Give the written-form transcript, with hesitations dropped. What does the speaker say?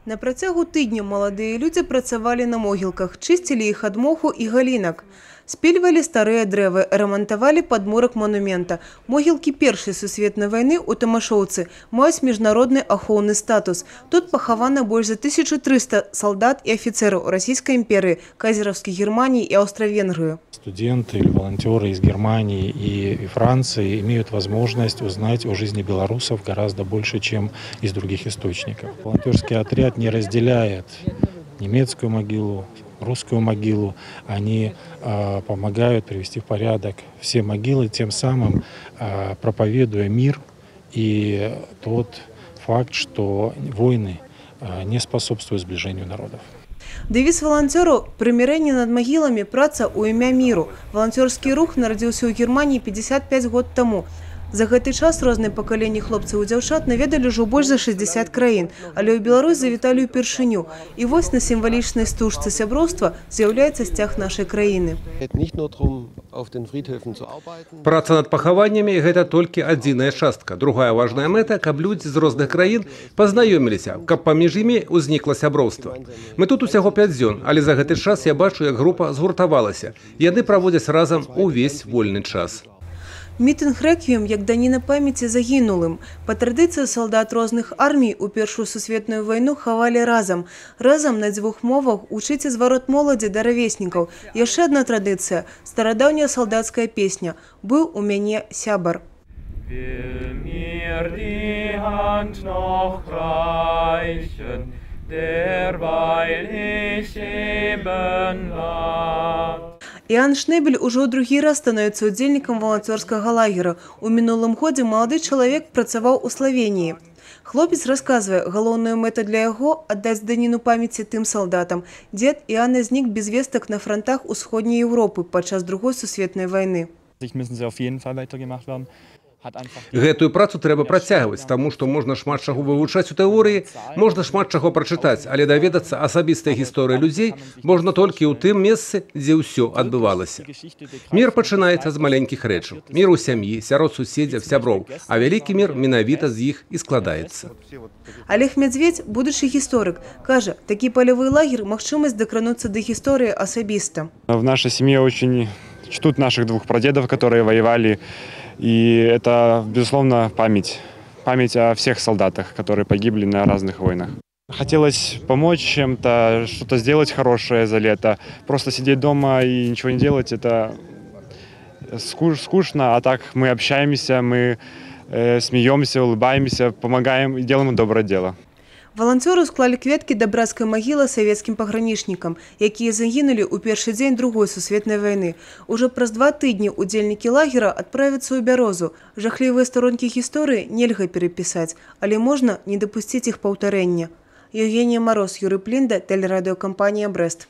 На працягу тыдня маладыя людзі працавалі на могілках, чысцілі іх ад моху і галінак. Спільвалі старыя дрэвы, рамантавалі падмурак монумента. Могілкі Першай сусветнай вайны ў Тамашоўцы маюць міжнародны ахоўны статус. Тут пахавана больш за 1300 солдат и офицеров Российской империи, Кайзеровской Германии и Австро-Венгрии. Студенты или волонтеры из Германии и Франции имеют возможность узнать о жизни белорусов гораздо больше, чем из других источников. Волонтерский отряд не разделяет немецкую могилу, русскую могилу. Они помогают привести в порядок все могилы, тем самым проповедуя мир и тот факт, что войны не способствуют сближению народов. Девіз волонтеру – примирение над могилами, праца у імя миру. Волонтерский рух народился у Германии 55 год тому. За гэты час розныя пакаленні хлопцаў і дзяўчат наведалі ўжо больш за 60 краін, але ў Беларусь завіталі ўпершыню. І вось на сімвалічнай стужцы сяброўства з'яўляецца сцяг нашай краіны. Праца над пахаваннямі – гэта толькі адзіная частка. Другая важная мэта, каб людзі з розных краін пазнаёміліся, каб паміж імі ўзнікла сяброўства. Мы тут усяго 5 дзён, але за гэты час я бачу, як група згуртавалася. Яны праводзяць разам увесь вольны час. Мітынг рэквіем як даніна памяці загінулым. Па традыцыі салдат розных армій у Першую сусветную вайну хавалі разам. Разам на 2 мовах учыць зварот моладзі да равеснікаў. Яшчэ адна традыцыя – старадаўняя салдацкая песня «Быў у мяне сябар». Will mir die Hand noch reichen, derweil ich eben war. Іан Шнэбель ужо ў другі раз становіцца удзельнікам валанцёрскага лагера. У мінулым годзе малады чалавек працаваў у Славеніі. Хлопец расказвае, галоўная мэта для яго – аддаць даніну памяці тым салдатам. Дзед Іана знік без вестак на фронтах усходняй Еўропы падчас Другой сусветнай вайны. Гэтую працу трэба працягваць, таму што можна шмат чаго вывучаць у тэорыі, можна шмат чаго прачытаць, але даведацца асабістай гісторыі людзей можна толькі ў тым месцы, дзе ўсё адбывалася. Мір пачынаецца з маленькіх рэчаў. Мір у сям'і, сярод суседзяў, сяброў, а вялікі мір менавіта з іх і складаецца. Олег Медведь, будучы гісторык, кажа, такі палявы лагер – магчымасць дакрануцца да гісторыі асабіста. В нашей семье очень чтут наших 2 прадедов, которые воевали. И это, безусловно, память о всех солдатах, которые погибли на разных войнах. Хотелось помочь чем-то, что-то сделать хорошее за лето. Просто сидеть дома и ничего не делать – это скучно, а так мы общаемся, мы смеемся, улыбаемся, помогаем и делаем доброе дело. Волонтеры склали кветкі да брацкай магілы савецкім пагранічнікам, якія загінулі ў першы дзень Другой сусветнай вайны. Ужо праз 2 тыдні удзельнікі лагера адправяцца ў Бярозу. Жахлівыя старонкі гісторыі нельга перапісаць, але можна не дапусціць іх паўтарэння. Евгения Мороз, Юрий Плинда, телерадиокомпания «Брест».